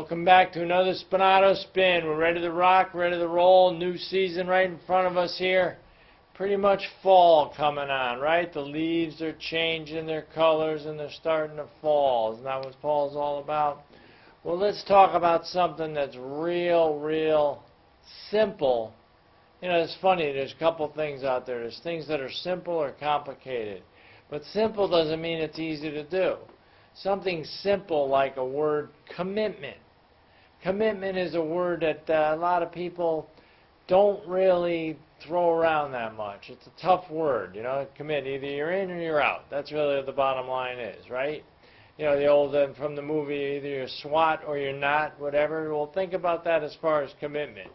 Welcome back to another Spinato spin. We're ready to rock, ready to roll. New season right in front of us here. Pretty much fall coming on, right? The leaves are changing their colors and they're starting to fall. Isn't that what fall's all about? Well, let's talk about something that's real simple. You know, it's funny. There's a couple things out there. There's things that are simple or complicated. But simple doesn't mean it's easy to do. Something simple like a word commitment. Commitment is a word that a lot of people don't really throw around that much. It's a tough word, you know, commit. Either you're in or you're out. That's really what the bottom line is, right? You know, the old from the movie, either you're SWAT or you're not, whatever. Well, think about that as far as commitment.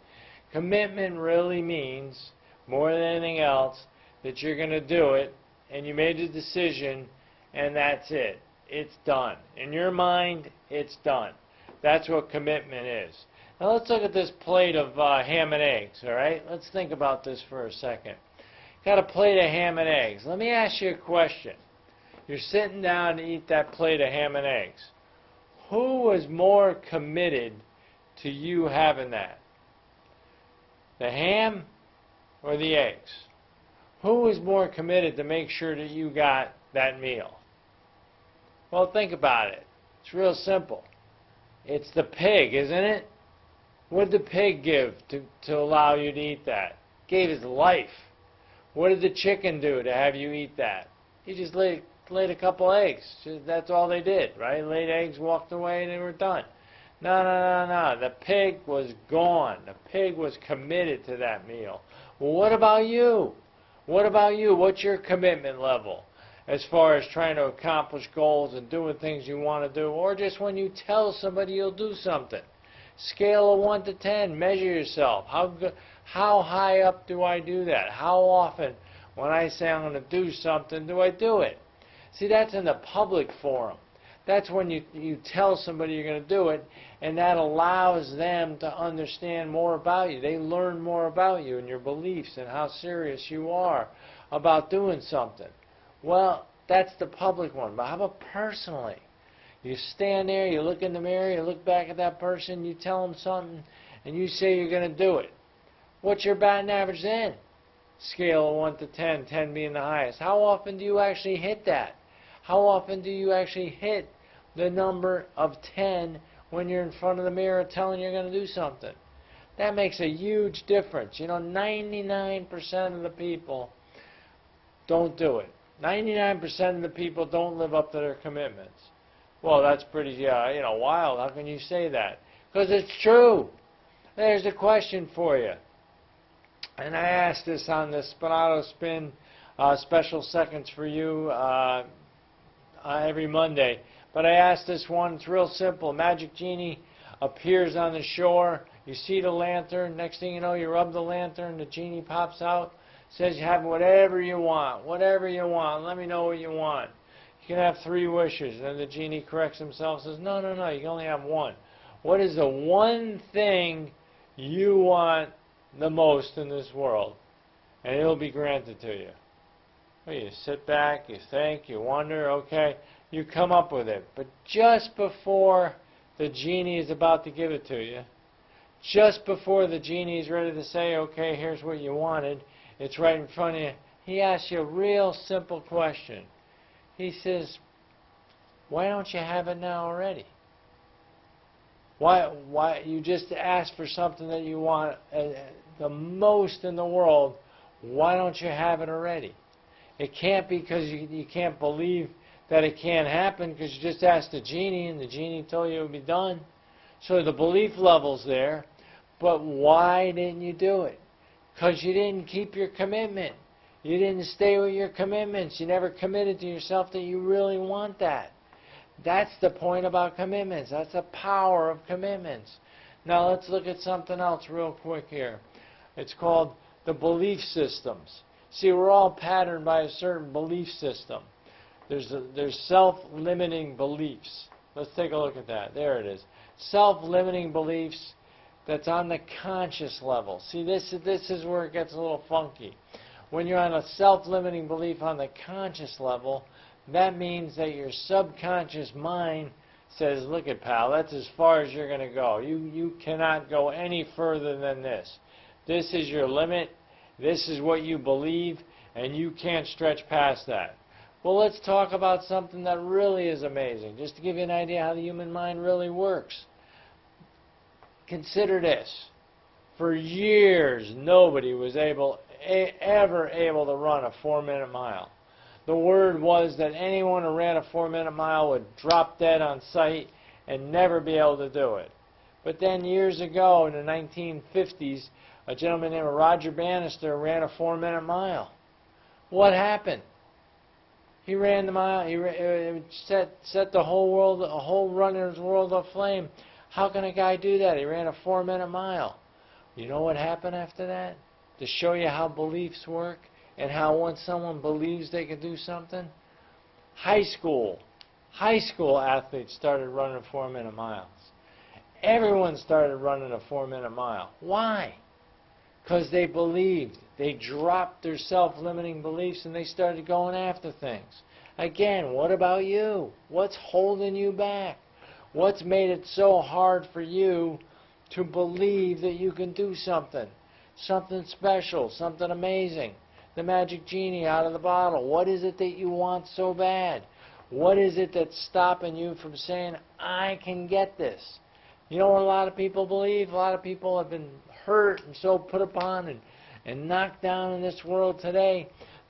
Commitment really means, more than anything else, that you're going to do it, and you made a decision, and that's it. It's done. In your mind, it's done. That's what commitment is. Now let's look at this plate of ham and eggs, all right? Let's think about this for a second. Got a plate of ham and eggs. Let me ask you a question. You're sitting down to eat that plate of ham and eggs. Who was more committed to you having that? The ham or the eggs? Who was more committed to make sure that you got that meal? Well, think about it. It's real simple. It's the pig, isn't it? What did the pig give to allow you to eat that? Gave his life. What did the chicken do to have you eat that? He just laid a couple eggs. That's all they did, right? Laid eggs, walked away, and they were done. No. The pig was gone. The pig was committed to that meal. Well, what about you? What about you? What's your commitment level as far as trying to accomplish goals and doing things you want to do, or just when you tell somebody you'll do something? Scale of 1 to 10, measure yourself. How high up do I do that? How often, when I say I'm going to do something, do I do it? See, that's in the public forum. That's when you tell somebody you're going to do it, and that allows them to understand more about you. They learn more about you and your beliefs and how serious you are about doing something. Well, that's the public one. But how about personally? You stand there, you look in the mirror, you look back at that person, you tell them something, and you say you're going to do it. What's your batting average then? Scale of 1 to 10, 10 being the highest. How often do you actually hit that? How often do you actually hit the number of 10 when you're in front of the mirror telling you're going to do something? That makes a huge difference. You know, 99% of the people don't do it. 99% of the people don't live up to their commitments. Well, that's pretty, wild. How can you say that? Because it's true. There's a question for you. And I asked this on the Spinato Spin special seconds for you every Monday. But I asked this one. It's real simple. Magic Genie appears on the shore. You see the lantern. Next thing you know, you rub the lantern. The genie pops out. Says you have whatever you want. Whatever you want. Let me know what you want. You can have 3 wishes. And then the genie corrects himself and says, no, you can only have 1. What is the one thing you want the most in this world? And it'll be granted to you. Well, you sit back, you think, you wonder, okay, you come up with it. But just before the genie is about to give it to you, just before the genie is ready to say, okay, here's what you wanted, it's right in front of you, he asks you a real simple question. He says, why don't you have it now already? Why you just asked for something that you want the most in the world, why don't you have it already? It can't be because you can't believe that it can't happen because you just asked the genie and the genie told you it would be done. So the belief level's there, but why didn't you do it? Because you didn't keep your commitment. You didn't stay with your commitments. You never committed to yourself that you really want that. That's the point about commitments. That's the power of commitments. Now let's look at something else real quick here. It's called the belief systems. See, we're all patterned by a certain belief system. There's self-limiting beliefs. Let's take a look at that. There it is. Self-limiting beliefs that's on the conscious level. See, this is where it gets a little funky. When you're on a self-limiting belief on the conscious level, that means that your subconscious mind says, look at pal, that's as far as you're going to go. You cannot go any further than this. This is your limit. This is what you believe, and you can't stretch past that. Well, let's talk about something that really is amazing, just to give you an idea how the human mind really works. Consider this. For years, nobody was ever able to run a 4-minute mile. The word was that anyone who ran a 4-minute mile would drop dead on sight and never be able to do it. But then years ago, in the 1950s, a gentleman named Roger Bannister ran a 4-minute mile. What happened? He ran the mile. He set the whole world, a whole runner's world aflame. How can a guy do that? He ran a 4-minute mile. You know what happened after that? To show you how beliefs work and how once someone believes they can do something, high school athletes started running 4-minute miles. Everyone started running a 4-minute mile. Why? Because they believed. They dropped their self-limiting beliefs and they started going after things. Again, what about you? What's holding you back? What's made it so hard for you to believe that you can do something? Something special, something amazing. The magic genie out of the bottle. What is it that you want so bad? What is it that's stopping you from saying, I can get this? You know what a lot of people believe? A lot of people have been hurt and so put upon and knocked down in this world today.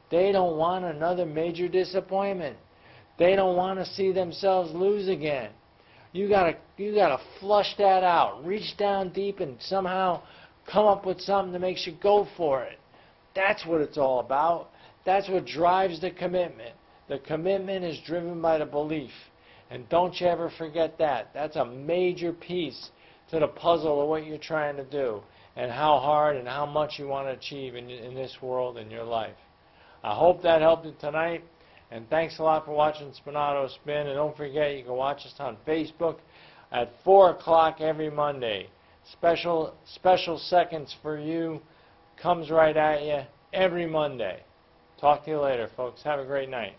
They don't want another major disappointment. They don't want to see themselves lose again. You gotta flush that out. Reach down deep and somehow come up with something that makes you go for it. That's what it's all about. That's what drives the commitment. The commitment is driven by the belief. And don't you ever forget that. That's a major piece to the puzzle of what you're trying to do and how hard and how much you want to achieve in this world, in your life. I hope that helped you tonight. And thanks a lot for watching Spinato Spin. And don't forget, you can watch us on Facebook at 4 o'clock every Monday. Special seconds for you comes right at you every Monday. Talk to you later, folks. Have a great night.